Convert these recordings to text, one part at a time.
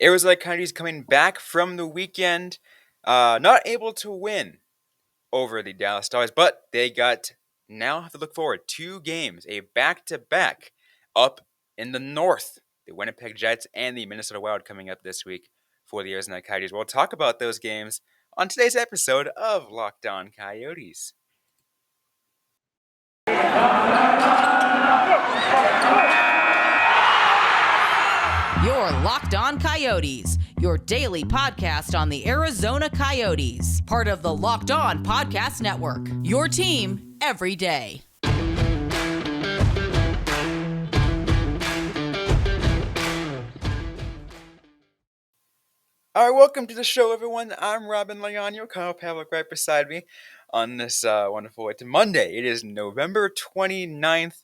Arizona Coyotes coming back from the weekend, not able to win over the Dallas Stars, but they now have to look forward 2 games, a back-to-back up in the north. The Winnipeg Jets and the Minnesota Wild coming up this week for the Arizona Coyotes. We'll talk about those games on today's episode of Locked On Coyotes. You're Locked On Coyotes, your daily podcast on the Arizona Coyotes, part of the Locked On Podcast Network, your team every day. All right, welcome to the show, everyone. I'm Robyn Leon, Kyle Pavlik right beside me on this wonderful way to Monday. It is November 29th.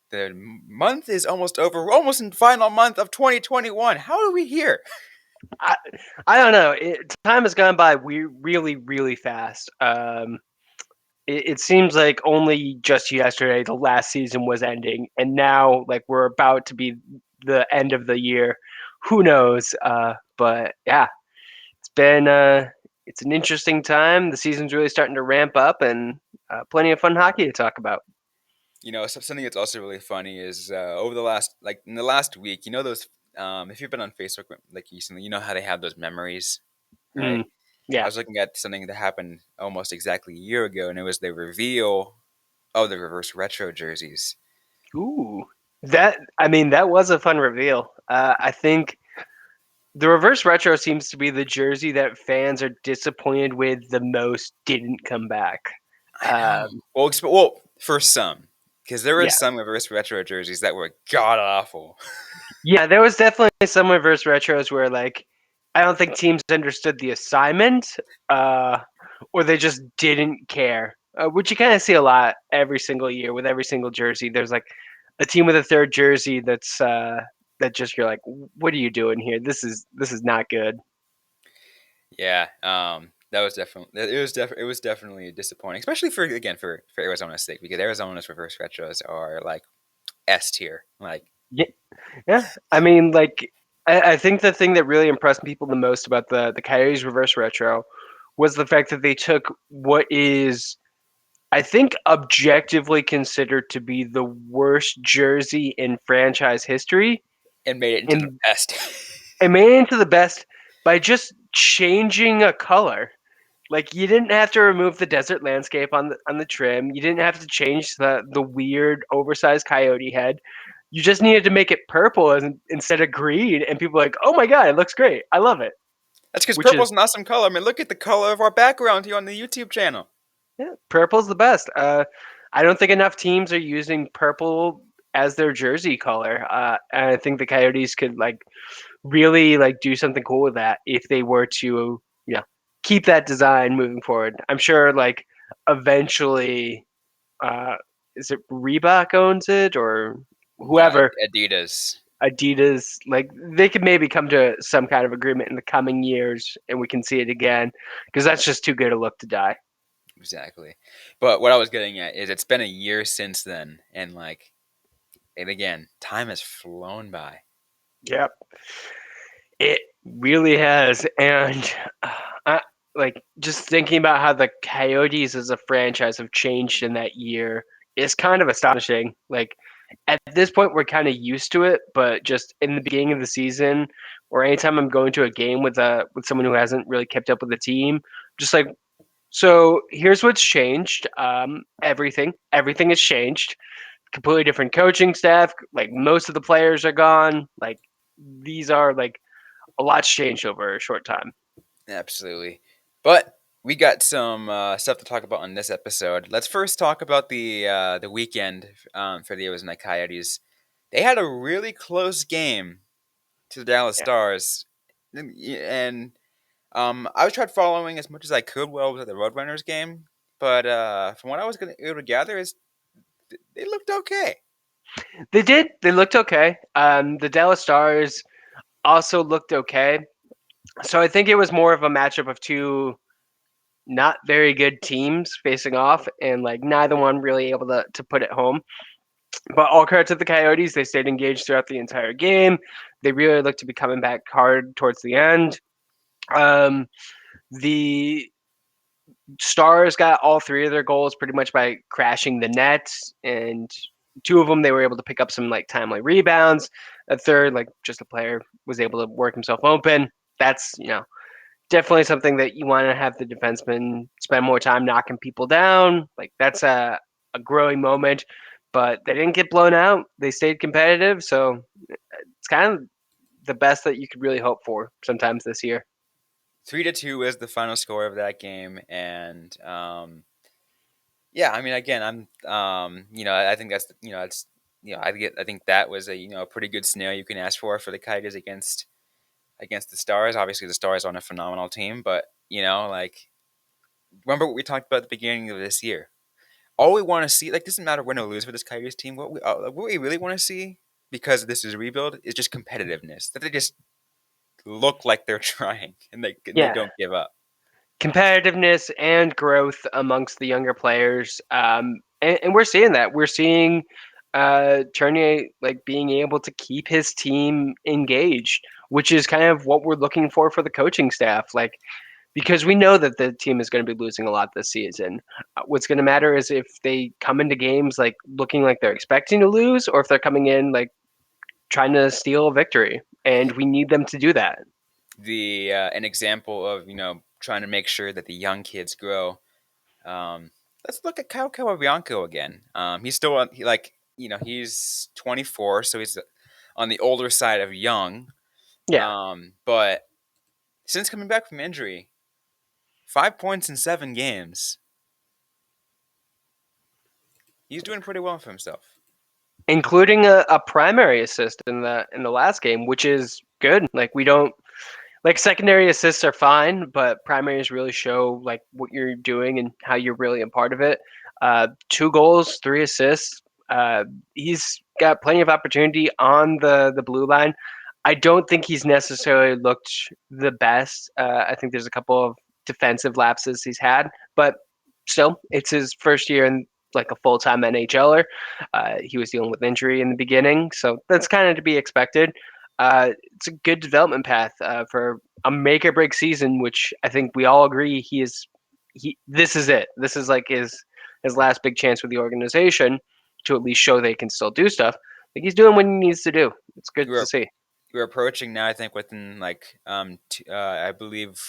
The month is almost over. We're almost in the final month of 2021. How are we here? I don't know. Time has gone by really, really fast. It seems like only just yesterday the last season was ending, and now like we're about to be the end of the year. Who knows? But yeah, it's an interesting time. The season's really starting to ramp up, and plenty of fun hockey to talk about. You know, something that's also really funny is over the last, like in the last week, you know those, if you've been on Facebook like recently, you know how they have those memories, right? Yeah. I was looking at something that happened almost exactly a year ago, and it was the reveal of the reverse retro jerseys. Ooh, that was a fun reveal. I think the reverse retro seems to be the jersey that fans are disappointed with the most. Didn't come back. I know. Well, for some. Because there were Yeah. some reverse retro jerseys that were god awful. Yeah, there was definitely some reverse retros where like I don't think teams understood the assignment, or they just didn't care. Which you kind of see a lot every single year with every single jersey. There's like a team with a third jersey that's that just you're like, what are you doing here? This is not good. Yeah, that was definitely disappointing, especially for Arizona's sake, because Arizona's reverse retros are like S tier. Like, Yeah. I mean, like, I think the thing that really impressed people the most about the Coyotes reverse retro was the fact that they took what is, I think, objectively considered to be the worst jersey in franchise history and made it into the best. and made it into the best by just changing a color. Like, you didn't have to remove the desert landscape on the trim. You didn't have to change the weird oversized coyote head. You just needed to make it purple instead of green, and people were like, oh my god, it looks great. I love it. That's because purple's an awesome color. I mean, look at the color of our background here on the YouTube channel. Yeah, purple's the best. I don't think enough teams are using purple as their jersey color. And I think the Coyotes could like really like do something cool with that if they were to, keep that design moving forward. I'm sure like eventually, is it Reebok owns it or whoever? Adidas, like they could maybe come to some kind of agreement in the coming years, and we can see it again because that's just too good a look to die. Exactly. But what I was getting at is it's been a year since then, and again, time has flown by. Yep. It really has. And just thinking about how the Coyotes as a franchise have changed in that year is kind of astonishing. Like at this point, we're kind of used to it, but just in the beginning of the season or anytime I'm going to a game with someone who hasn't really kept up with the team, just like, so here's what's changed. Everything has changed. Completely different coaching staff. Like most of the players are gone. Like these are like a lot's changed over a short time. Absolutely. But we got some stuff to talk about on this episode. Let's first talk about the weekend for the Arizona Coyotes. They had a really close game to the Dallas Stars, and I tried following as much as I could while I was at the Roadrunners game. But from what I was able to gather, is they looked okay. They did. They looked okay. The Dallas Stars also looked okay. So I think it was more of a matchup of two not very good teams facing off, and like neither one really able to put it home. But all credit to the Coyotes. They stayed engaged throughout the entire game. They really look to be coming back hard towards the end. The Stars got all three of their goals pretty much by crashing the nets, and two of them they were able to pick up some like timely rebounds. A third, like just a player was able to work himself open. That's definitely something that you want to have the defenseman spend more time knocking people down. Like that's a growing moment, but they didn't get blown out. They stayed competitive, so it's kind of the best that you could really hope for sometimes this year. 3-2 is the final score of that game, and yeah, I mean, again, I think that's it's I think that was a pretty good scenario you can ask for the Coyotes against the Stars. Obviously, the Stars aren't a phenomenal team, but like remember what we talked about at the beginning of this year. All we want to see, like, doesn't matter win or lose for this Coyotes team. What we really want to see, because this is a rebuild, is just competitiveness. That they just look like they're trying and they Yeah, don't give up. competitiveness and growth amongst the younger players, and we're seeing that. We're seeing Tournier like being able to keep his team engaged, which is kind of what we're looking for the coaching staff. Like because we know that the team is going to be losing a lot this season. What's going to matter is if they come into games like looking like they're expecting to lose, or if they're coming in like trying to steal a victory, and we need them to do that. The an example of trying to make sure that the young kids grow. Let's look at Kyle Callabianco again. He's still he's 24, so he's on the older side of young. Yeah, But since coming back from injury, 5 points in 7 games. He's doing pretty well for himself. including a primary assist in the last game, which is good. Like we don't like secondary assists are fine, but primaries really show like what you're doing and how you're really a part of it. 2 goals, 3 assists. He's got plenty of opportunity on the blue line. I don't think he's necessarily looked the best. I think there's a couple of defensive lapses he's had, but still, it's his first year in like a full-time NHLer. He was dealing with injury in the beginning, so that's kind of to be expected. It's a good development path for a make or break season, which I think we all agree he is. This is it. This is like his last big chance with the organization to at least show they can still do stuff. Like he's doing what he needs to do. It's good to We're see. we're approaching now. I think within I believe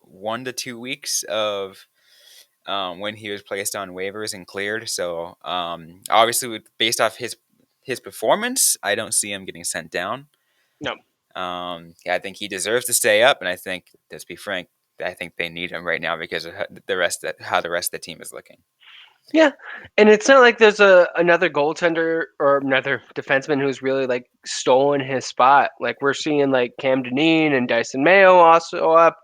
1 to 2 weeks of when he was placed on waivers and cleared. So obviously, based off his performance, I don't see him getting sent down. No. Yeah, I think he deserves to stay up, and I think, let's be frank, I think they need him right now because of how the rest of the team is looking. Yeah, and it's not like there's another goaltender or another defenseman who's really like stolen his spot. Like we're seeing like Cam Deneen and Dyson Mayo also up.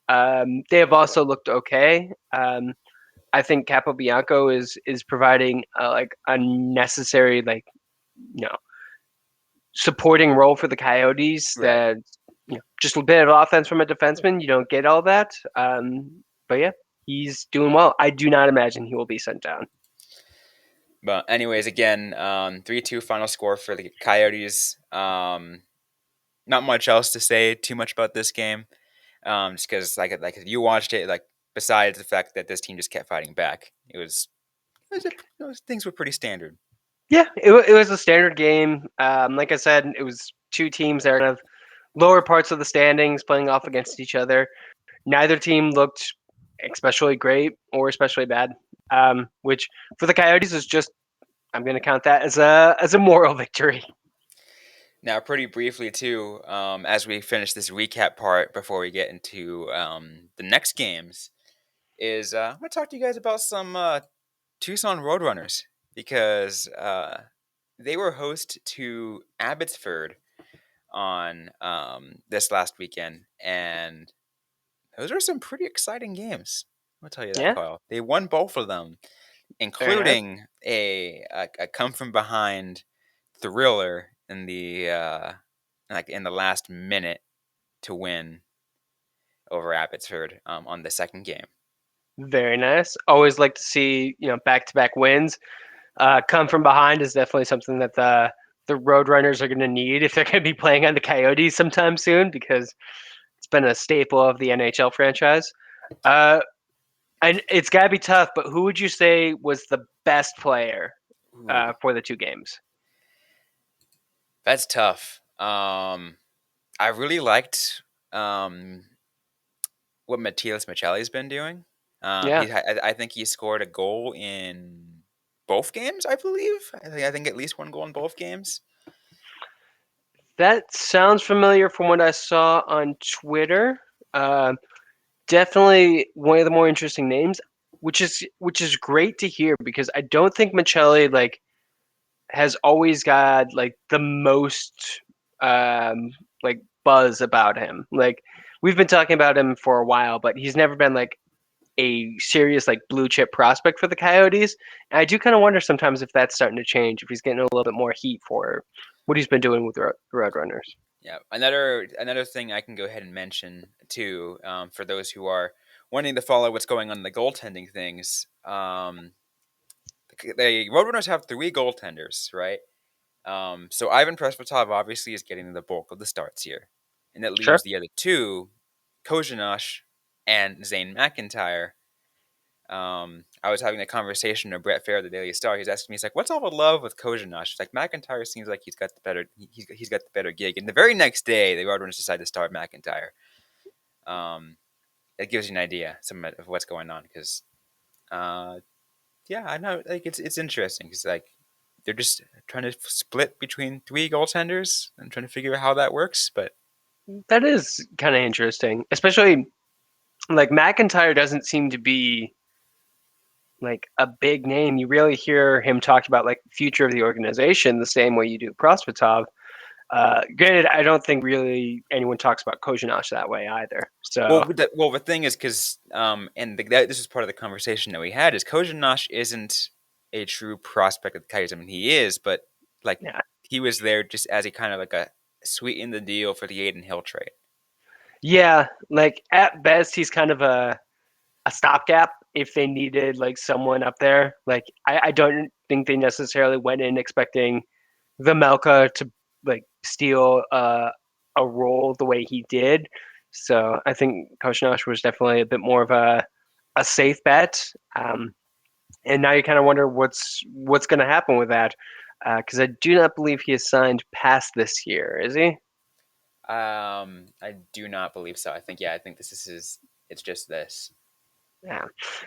They have also looked okay. I think Capobianco is providing like a necessary like you know supporting role for the Coyotes. Right. That just a bit of offense from a defenseman. You don't get all that. But yeah, he's doing well. I do not imagine he will be sent down. But anyways, again, 3-2 final score for the Coyotes. Not much else to say too much about this game. Just because like if you watched it, like besides the fact that this team just kept fighting back, things were pretty standard. Yeah, it was a standard game. Like I said, it was two teams that are kind of lower parts of the standings playing off against each other. Neither team looked especially great or especially bad. Which for the Coyotes is just I'm going to count that as a moral victory. Now, pretty briefly too, as we finish this recap part before we get into the next games, I'm going to talk to you guys about some Tucson Roadrunners because they were host to Abbotsford on this last weekend, and those are some pretty exciting games. I'll tell you that, Yeah, Kyle. They won both of them, very nice. including a come from behind thriller in the in the last minute to win over Abbotsford on the second game. Very nice. Always like to see back to back wins. Come from behind is definitely something that the the Roadrunners are going to need if they're going to be playing on the Coyotes sometime soon, because it's been a staple of the NHL franchise. Uh, and it's got to be tough, but who would you say was the best player Ooh, for the two games? that's tough. I really liked um, what Matthias Michelli's been doing. Yeah, I think he scored a goal in both games. I believe. I think at least one goal in both games. that sounds familiar from what I saw on Twitter. Uh, Definitely one of the more interesting names, which is great to hear because I don't think Michelli has always got like the most um like buzz about him. Like we've been talking about him for a while, but he's never been like a serious like blue chip prospect for the Coyotes. And I do kind of wonder sometimes if that's starting to change, if he's getting a little bit more heat for what he's been doing with the Roadrunners. Yeah, another thing I can go ahead and mention too, for those who are wanting to follow what's going on in the goaltending things. The Roadrunners have three goaltenders, right? So Ivan Prespotov obviously is getting the bulk of the starts here, and it Sure. leaves the other two, Kozhinosh and Zane McIntyre. I was having a conversation with Brett Fair, the Daily Star. He's asking me, he's like, "What's all the love with Kozhinosh?" It's like McIntyre seems like he's got the better gig. And the very next day, the Roadrunners decided to start McIntyre. Um, it gives you an idea of what's going on because, uh, yeah, I know, like it's interesting because like they're just trying to split between three goaltenders and trying to figure out how that works. But That is kind of interesting, especially like McIntyre doesn't seem to be like a big name. You really hear him talk about like future of the organization the same way you do Prospetov. Granted, I don't think really anyone talks about Kozhinosh that way either. So the thing is because this is part of the conversation that we had is Kozhinosh isn't a true prospect of the Coyotes. I mean, he is, but like yeah, he was there just as a kind of like a sweeten the deal for the Aiden Hill trade. yeah, like at best he's kind of a stopgap if they needed like someone up there. Like I don't think they necessarily went in expecting the Melka to like steal a role the way he did. So I think Koshnosh was definitely a bit more of a safe bet. And now you kind of wonder what's going to happen with that because I do not believe he is signed past this year, is he? I do not believe so. I think this is it's just this. Yeah.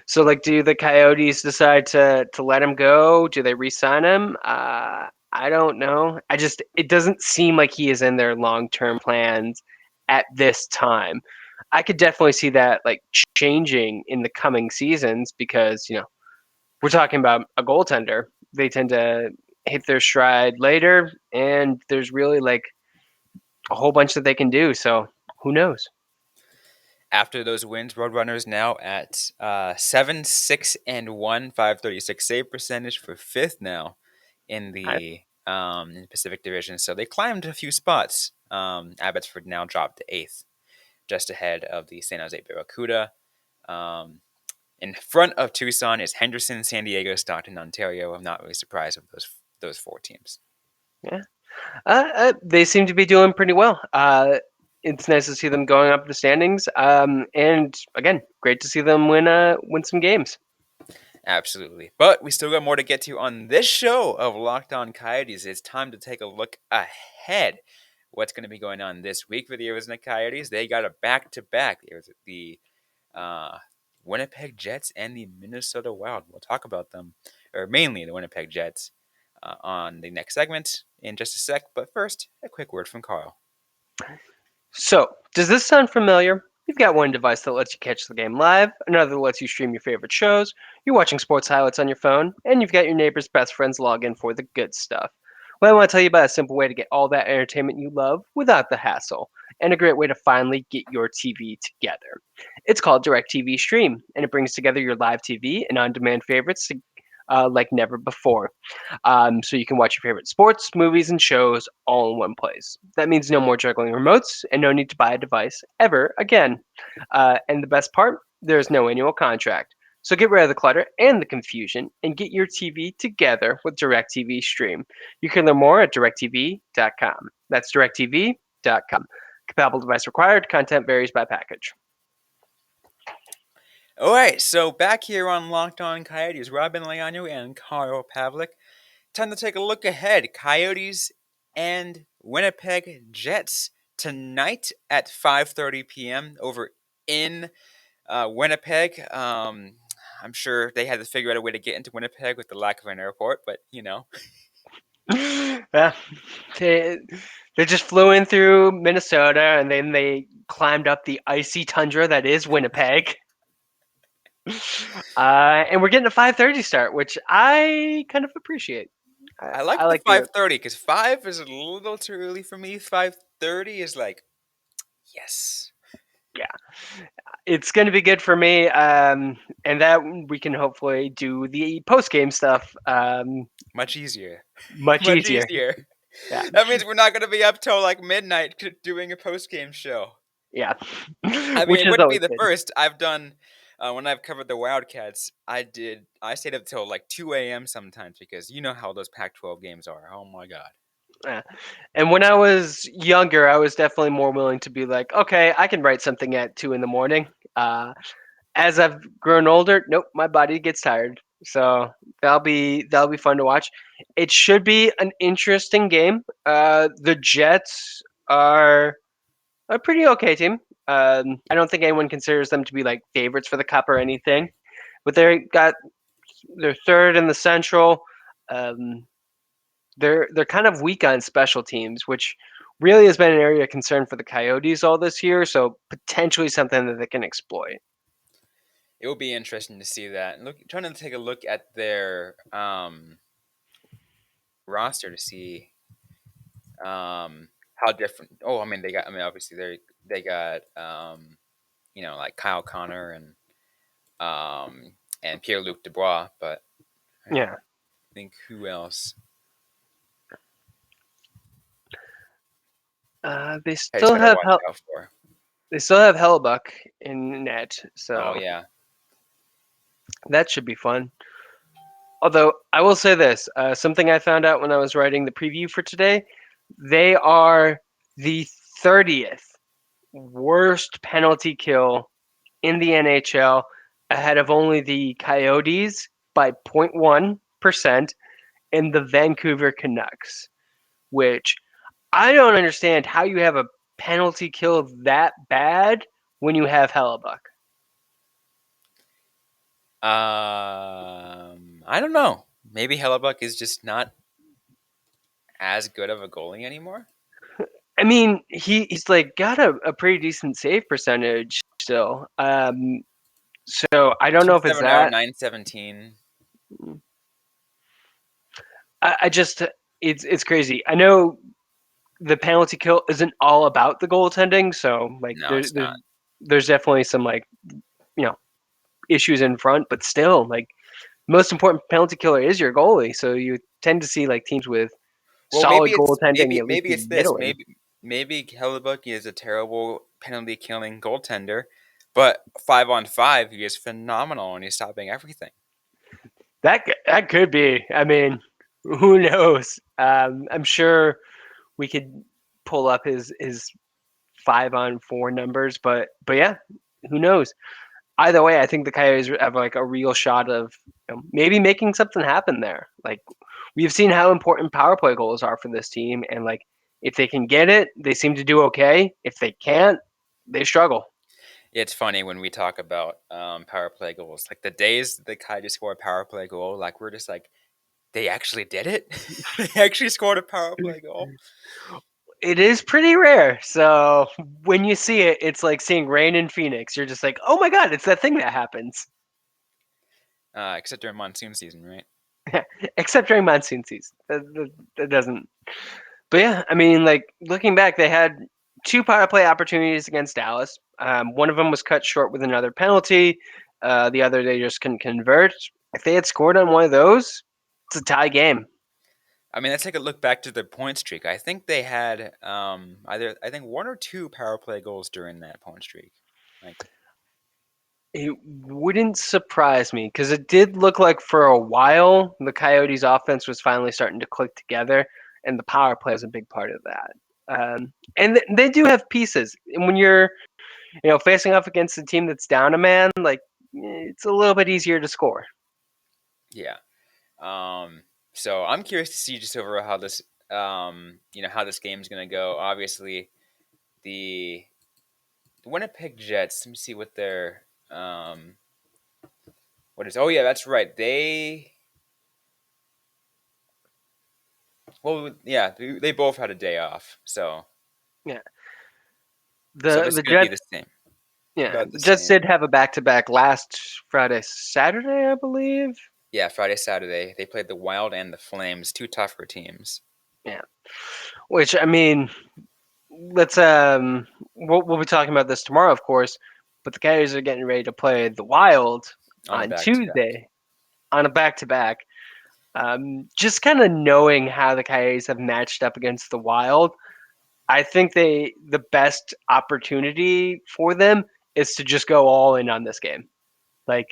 So like, do the Coyotes decide to let him go? Do they re-sign him? I don't know. It doesn't seem like he is in their long-term plans at this time. I could definitely see that like changing in the coming seasons because we're talking about a goaltender. They tend to hit their stride later, and there's really like a whole bunch that they can do. So who knows? After those wins, Roadrunners now at 7-6-1, 536 save percentage for fifth now I, in the Pacific Division. So they climbed a few spots. Abbotsford now dropped to eighth, just ahead of the San Jose Barracuda. Um, in front of Tucson is Henderson, San Diego, Stockton, Ontario. I'm not really surprised with those four teams. yeah. They seem to be doing pretty well. It's nice to see them going up the standings. And again, great to see them win some games. Absolutely. But we still got more to get to on this show of Locked On Coyotes. It's time to take a look ahead. What's going to be going on this week for the Arizona Coyotes? They got a back-to-back. There's the uh, Winnipeg Jets and the Minnesota Wild. We'll talk about them, or mainly the Winnipeg Jets, on the next segment in just a sec. But first, a quick word from Carl. So, does this sound familiar? You've got one device that lets you catch the game live, another that lets you stream your favorite shows, you're watching sports highlights on your phone, and you've got your neighbor's best friends log in for the good stuff. Well, I want to tell you about a simple way to get all that entertainment you love without the hassle, and a great way to finally get your TV together. It's called DirecTV Stream, and it brings together your live TV and on demand favorites like never before. So you can watch your favorite sports, movies, and shows all in one place. That means no more juggling remotes and no need to buy a device ever again. And the best part, there's no annual contract. So get rid of the clutter and the confusion and get your TV together with DirecTV Stream. You can learn more at directv.com. That's directv.com. Compatible device required. Content varies by package. All right, so back here on Locked On Coyotes, Robyn Leano and Carl Pavlik. Time to take a look ahead. Coyotes and Winnipeg Jets tonight at 5:30 p.m. over in Winnipeg. I'm sure they had to figure out a way to get into Winnipeg with the lack of an airport, but you know. Yeah, they, they just flew in through Minnesota and then they climbed up the icy tundra that is Winnipeg. And we're getting a 5:30 start, which I kind of appreciate. I like I the like the 5:30 because 5 is a little too early for me. 5:30 is like, yes. yeah, it's going to be good for me. And that we can hopefully do the post game stuff Much easier. much Much easier. easier. Yeah, That means we're not going to be up till like midnight doing a post game show. yeah, I mean, which it is wouldn't be always the good. first. I've done when I've covered the Wildcats. I stayed up till like 2 a.m. sometimes because you know how those Pac-12 games are. Oh my god. Yeah. And when I was younger, I was definitely more willing to be like, okay, I can write something at 2 in the morning. As I've grown older, nope, my body gets tired. So that'll be fun to watch. It should be an interesting game. The Jets are a pretty okay team. I don't think anyone considers them to be like favorites for the cup or anything, but they're third in the Central. Um, they're kind of weak on special teams, which really has been an area of concern for the Coyotes all this year. So potentially something that they can exploit. It will be interesting to see that. Trying to take a look at their roster to see how different. Oh, I mean, they got. I mean, obviously they got like Kyle Connor and Pierre Luc Dubois, but I Yeah. think who else? They I just still gotta have watch out for. they still have Hellebuck in net, Oh so yeah, that should be fun. Although I will say this, something I found out when I was writing the preview for today, they are the 30th worst penalty kill in the NHL, ahead of only the Coyotes by 0.1% and the Vancouver Canucks, which I don't understand how you have a penalty kill that bad when you have Hellebuck. I don't know. Maybe Hellebuck is just not as good of a goalie anymore. I mean, he's like got a pretty decent save percentage still. So I don't know if it's 270, that. 917. I just it's crazy. I know the penalty kill isn't all about the goaltending, so like No, it's not. there's definitely some like you know issues in front, but still like most important penalty killer is your goalie. So you tend to see like teams with Well, solid maybe it's goaltending maybe at least maybe be it's this. middling. Maybe Hellebuck is a terrible penalty killing goaltender, but 5-on-5 he is phenomenal and he's stopping everything. That could be. I mean, who knows? I'm sure we could pull up his 5-on-4 numbers, but yeah, who knows? Either way, I think the Coyotes have like a real shot of maybe making something happen there. Like we've seen how important power play goals are for this team, and like if they can get it, they seem to do okay. If they can't, they struggle. It's funny when we talk about power play goals. Like the days the Coyotes score a power play goal, like we're just like, they actually did it. They actually scored a power play goal. It is pretty rare. So when you see it, it's like seeing rain in Phoenix. You're just like, oh my god, it's that thing that happens. Except during monsoon season, right? Except during monsoon season. That doesn't. But yeah, I mean, like looking back, they had two power play opportunities against Dallas. One of them was cut short with another penalty. The other they just couldn't convert. If they had scored on one of those, it's a tie game. I mean, let's take a look back to the point streak. I think they had either one or two power play goals during that point streak. Like It wouldn't surprise me because it did look like for a while the Coyotes' offense was finally starting to click together, and the power play was a big part of that. And they do have pieces. And when you're, facing off against a team that's down a man, like it's a little bit easier to score. Yeah. So I'm curious to see just overall how this, how this game's gonna go. Obviously, the Winnipeg Jets. Let me see what their what is. Oh yeah, that's right. They both had a day off, so Yeah, this is the gonna be Jets. the same, Yeah, about the the Jets same. did have a back-to-back last Friday, Saturday, I believe. Yeah, Friday, Saturday. They played the Wild and the Flames, two tougher teams. Yeah, which I mean, let's we'll be talking about this tomorrow, of course. But the Coyotes are getting ready to play the Wild On a on back to back. Tuesday on a back-to-back. Just kind of knowing how the Coyotes have matched up against the Wild, I think the best opportunity for them is to just go all in on this game, like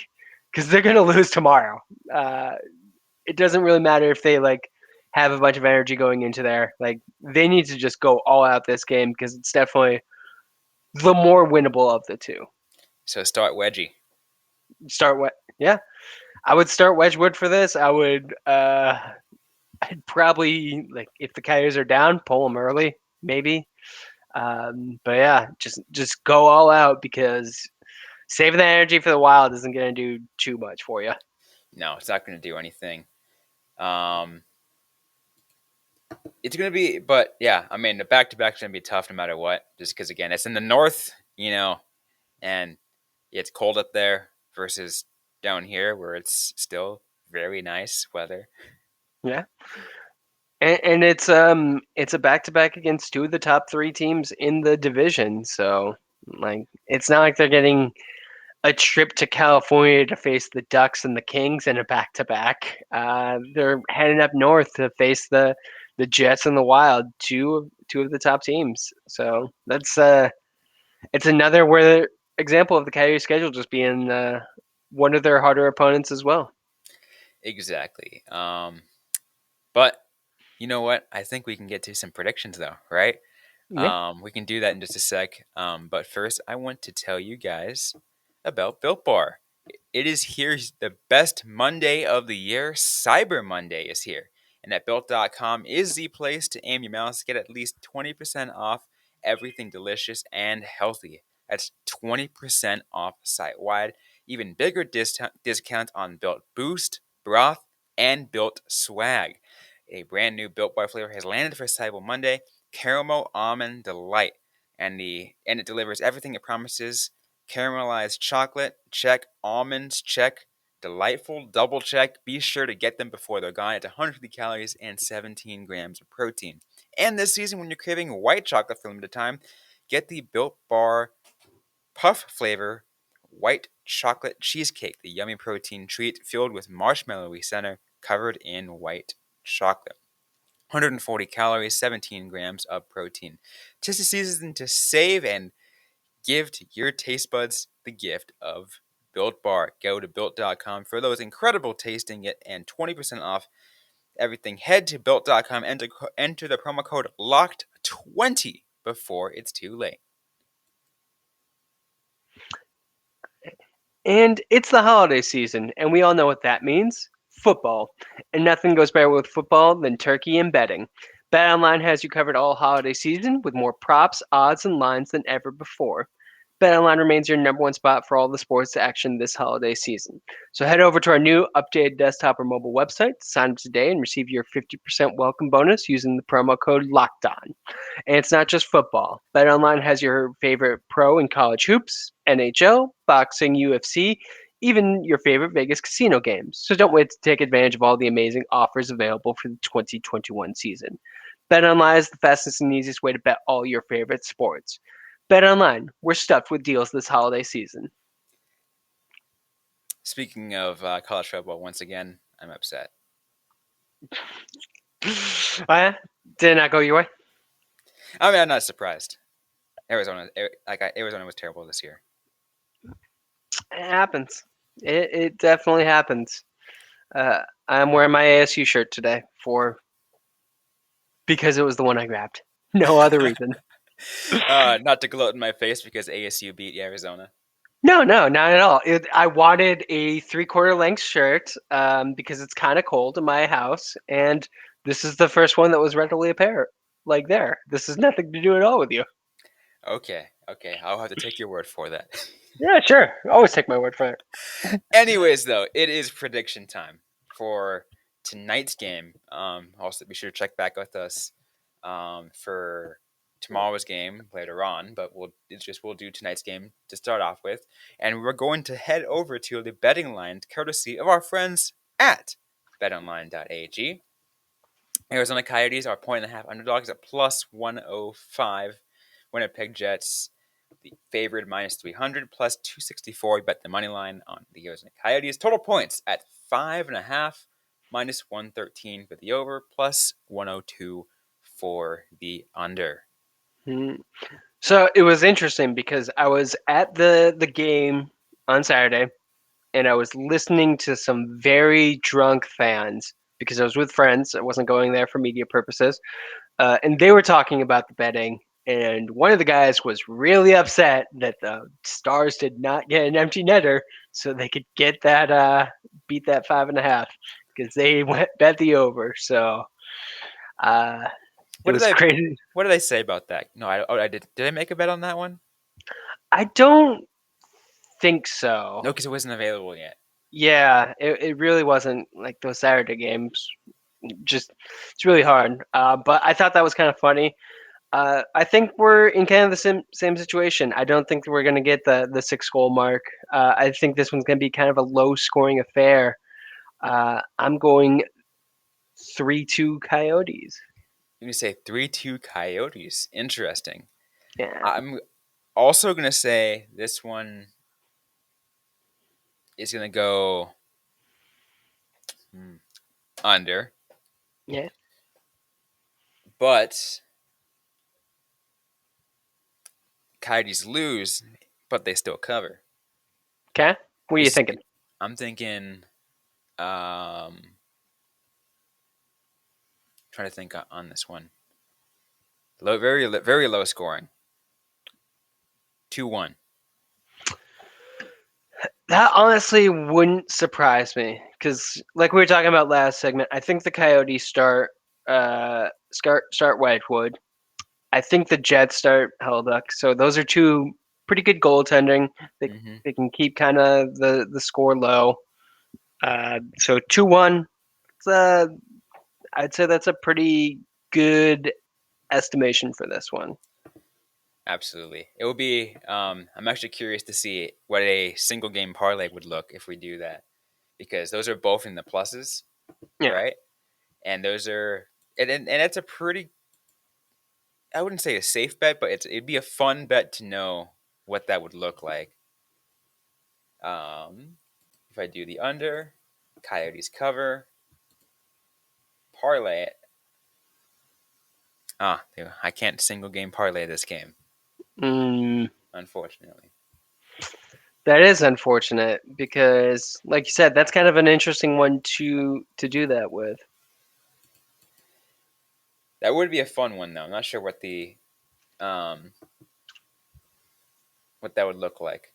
because they're gonna lose tomorrow. Uh, it doesn't really matter if they like have a bunch of energy going into there. Like they need to just go all out this game because it's definitely the more winnable of the two. So start Wedgie. Start what? Yeah, I would start Wedgwood for this. I'd probably like if the Coyotes are down, pull them early, maybe. But yeah, just go all out because saving that energy for the Wild isn't going to do too much for you. No, it's not gonna do anything. Um, it's gonna be, but yeah, I mean, the back to back is gonna be tough no matter what. Just because again, it's in the north, and it's cold up there versus down here where it's still very nice weather. Yeah, and it's a back to back against two of the top three teams in the division. So like it's not like they're getting a trip to California to face the Ducks and the Kings in a back to back. They're heading up north to face the Jets and the Wild, two of the top teams. So that's it's another where example of the Coyotes schedule just being one of their harder opponents as well. Exactly. But you know what? I think we can get to some predictions though, right? Yeah. We can do that in just a sec. But first, I want to tell you guys about Built Bar. It is here, the best Monday of the year. Cyber Monday is here. And at Built.com is the place to aim your mouse to get at least 20% off everything delicious and healthy. That's 20% off site wide. Even bigger discount on Built Boost, Broth, and Built Swag. A brand new Built Bar flavor has landed for Cyber Monday, Caramel Almond Delight. And it delivers everything it promises. Caramelized chocolate, check. Almonds, check. Delightful, double check. Be sure to get them before they're gone. It's 150 calories and 17 grams of protein. And this season, when you're craving white chocolate for a limited time, get the Built Bar Puff flavor white chocolate cheesecake, the yummy protein treat filled with marshmallowy center covered in white chocolate. 140 calories, 17 grams of protein. Tis the season to save and give to your taste buds the gift of Built Bar. Go to built.com for those incredible tasting it and 20% off everything. Head to built.com and enter the promo code LOCKED20 before it's too late. And it's the holiday season, and we all know what that means. Football. And nothing goes better with football than turkey and betting. BetOnline has you covered all holiday season with more props, odds, and lines than ever before. BetOnline remains your number one spot for all the sports action this holiday season. So head over to our new updated desktop or mobile website, sign up today, and receive your 50% welcome bonus using the promo code LOCKEDON. And it's not just football. BetOnline has your favorite pro and college hoops, NHL, boxing, UFC, even your favorite Vegas casino games. So don't wait to take advantage of all the amazing offers available for the 2021 season. BetOnline is the fastest and easiest way to bet all your favorite sports. BetOnline, we're stuffed with deals this holiday season. Speaking of college football, once again, I'm upset. Oh, yeah? Did it not go your way? I mean, I'm not surprised. Arizona was terrible this year. It happens. It definitely happens. I'm wearing my ASU shirt today because it was the one I grabbed. No other reason. Not to gloat in my face because ASU beat Arizona. No, no, not at all. I wanted a 3/4 length shirt because it's kind of cold in my house, and this is the first one that was readily apparent. Like there, this has nothing to do at all with you. Okay, I'll have to take your word for that. Yeah, sure. Always take my word for it. Anyways, though, it is prediction time for tonight's game. Also, be sure to check back with us for tomorrow's game later on. But we'll do tonight's game to start off with, and we're going to head over to the betting line, courtesy of our friends at betonline.ag. Arizona Coyotes are 1.5 underdogs at plus 105. Winnipeg Jets, the favorite minus 300, plus 264. We bet the money line on the Arizona Coyotes. Total points at 5.5, minus 113 for the over, plus 102 for the under. Mm. So it was interesting because I was at the game on Saturday, and I was listening to some very drunk fans because I was with friends. I wasn't going there for media purposes. And they were talking about the betting, and one of the guys was really upset that the Stars did not get an empty netter so they could get that beat that 5.5 because they went bet the over. So it What did was I crazy. what did I say about that? No, I did. Did I make a bet on that one? I don't think so. No, because it wasn't available yet. Yeah, it really wasn't like those Saturday games. Just it's really hard. But I thought that was kind of funny. I think we're in kind of the same situation. I don't think we're going to get the 6 goal mark. I think this one's going to be kind of a low scoring affair. I'm going 3-2 Coyotes. You can say 3-2 Coyotes. Interesting. Yeah. I'm also gonna say this one is gonna go under, Yeah. but Coyotes lose, but they still cover. Okay. What are you This thinking? I'm thinking. Trying to think on this one. Low, very low scoring. 2-1. That honestly wouldn't surprise me because, like we were talking about last segment, I think the Coyotes start Wedgwood. I think the Jets start Helduck. So those are two pretty good goaltending. They Mm-hmm. they can keep kind of the score low. So 2-1. I'd say that's a pretty good estimation for this one. Absolutely. It will be. I'm actually curious to see what a single game parlay would look if we do that, because those are both in the pluses, Yeah. right? And those are, and it's a pretty. I wouldn't say a safe bet, but it'd be a fun bet to know what that would look like. If I do the under, Coyotes cover, parlay it. I can't single game parlay this game, Mm, unfortunately. that is unfortunate because, like you said, that's kind of an interesting one to do that with. That would be a fun one though. I'm not sure um what that would look like.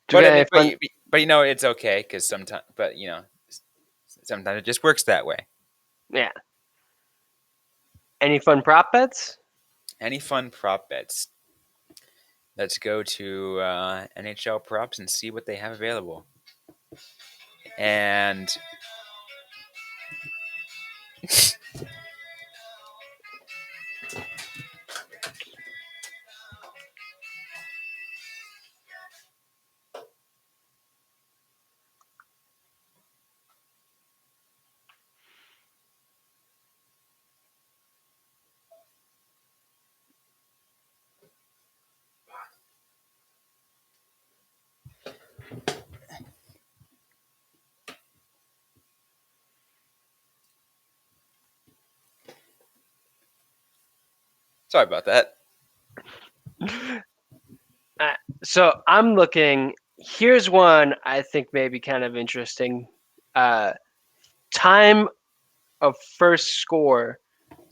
Do But we I have mean, any fun? but it's okay because sometimes, sometimes it just works that way. Yeah. Any fun prop bets? Any fun prop bets? Let's go to NHL props and see what they have available. And sorry about that. So I'm looking Here's one I think may be kind of interesting. Time of first score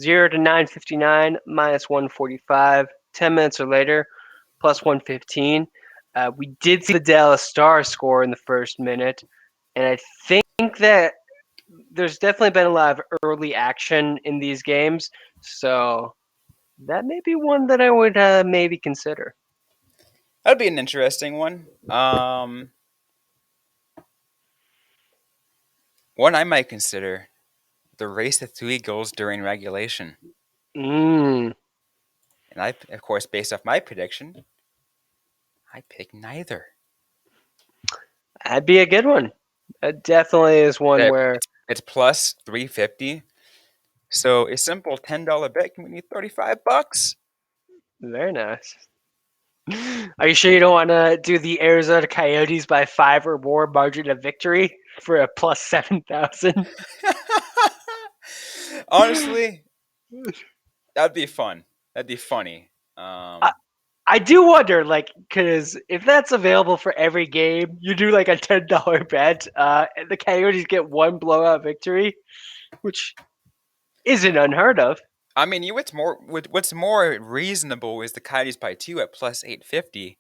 0 to 9:59 minus 145. 10 minutes or later plus 115. We did see the Dallas Stars score in the first minute, and I think that there's definitely been a lot of early action in these games, so that may be one that I would maybe consider. That'd be an interesting one. One I might consider: the race to 3 goals during regulation. Mm, And I, of course, based off my prediction, I pick neither. that'd be a good one. That definitely is one where It's plus 350. So a simple $10 bet can win you $35. very nice. Are you sure you don't want to do the Arizona Coyotes by 5 or more margin of victory for a plus 7,000? Honestly, that'd be fun. That'd be funny. I do wonder, like, because if that's available for every game, you do like a $10 bet, and the Coyotes get one blowout victory, which isn't unheard of. I mean, what's more reasonable is the Coyotes by 2 at plus 850.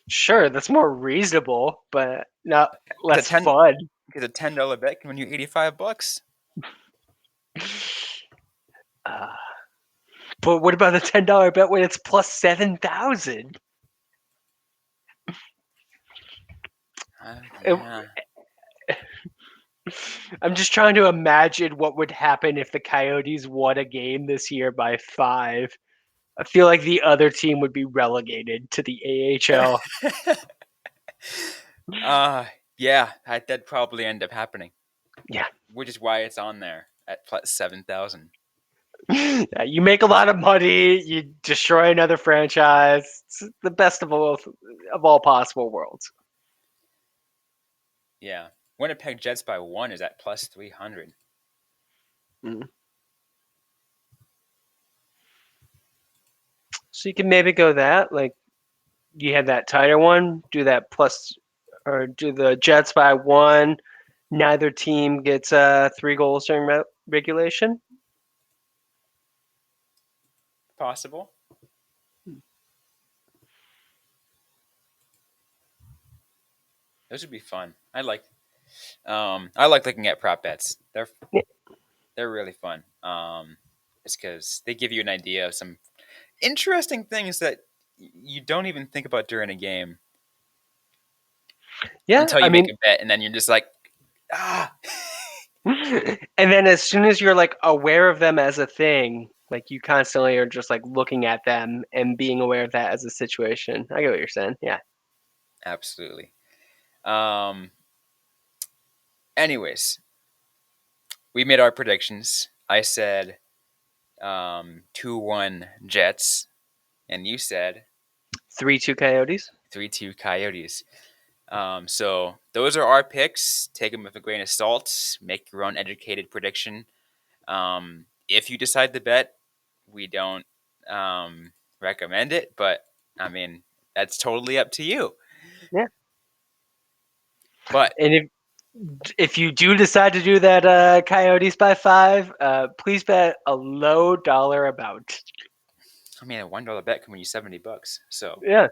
Sure, that's more reasonable, but not It's a less ten fun. because a $10 bet can win you $85. Uh, but what about the $10 bet when it's plus 7,000? Yeah. I'm just trying to imagine what would happen if the Coyotes won a game this year by 5. I feel like the other team would be relegated to the AHL. Yeah, that'd probably end up happening. Yeah. Which is why it's on there at plus 7,000. You make a lot of money, you destroy another franchise. It's the best of all possible worlds. Yeah. Winnipeg Jets by 1 is at plus 300. Mm. So you can maybe go that, like you had that tighter one, do that plus, or do the Jets by 1. Neither team gets 3 goals during regulation. Possible. Those would be fun. I like looking at prop bets. They're really fun. It's because they give you an idea of some interesting things that you don't even think about during a game Yeah, until I you make mean, a bet, and then you're just like, ah. and then as soon as you're like aware of them as a thing, like you constantly are just like looking at them and being aware of that as a situation. I get what you're saying. Yeah. Absolutely. Um. Anyways, we made our predictions. I said 2-1 Jets, and you said 3-2 Coyotes. 3-2 Coyotes. So those are our picks. Take them with a grain of salt. Make your own educated prediction. If you decide to bet, we don't recommend it, but I mean that's totally up to you. Yeah. But And if you do decide to do that Coyotes by 5, please bet a low dollar amount. I mean, a $1 bet can win you $70. So, Yeah.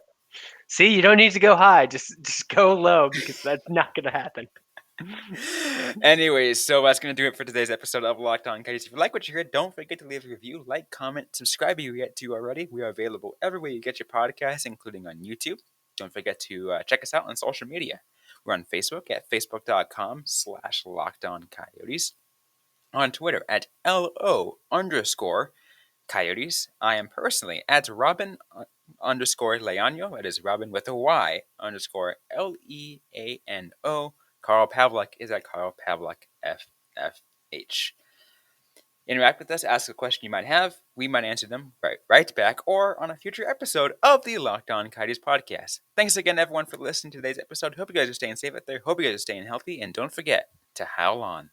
See, you don't need to go high. Just go low because that's not going to happen. anyways, so that's gonna do it for today's episode of Locked On Coyotes. If you like what you heard, don't forget to leave a review, like, comment, subscribe if you get to already. We are available everywhere you get your podcasts, including on YouTube. Don't forget to check us out on social media. We're on Facebook at facebook.com/LockedOnCoyotes. On Twitter at LO_Coyotes. I am personally at Robyn_Leano. It is Robyn with a Y _LEANO. Carl Pavlik is at Carl Pavlik FFH. Interact with us, ask a question you might have. We might answer them right back or on a future episode of the Locked On Coyotes podcast. Thanks again, everyone, for listening to today's episode. Hope you guys are staying safe out there. Hope you guys are staying healthy. And don't forget to howl on.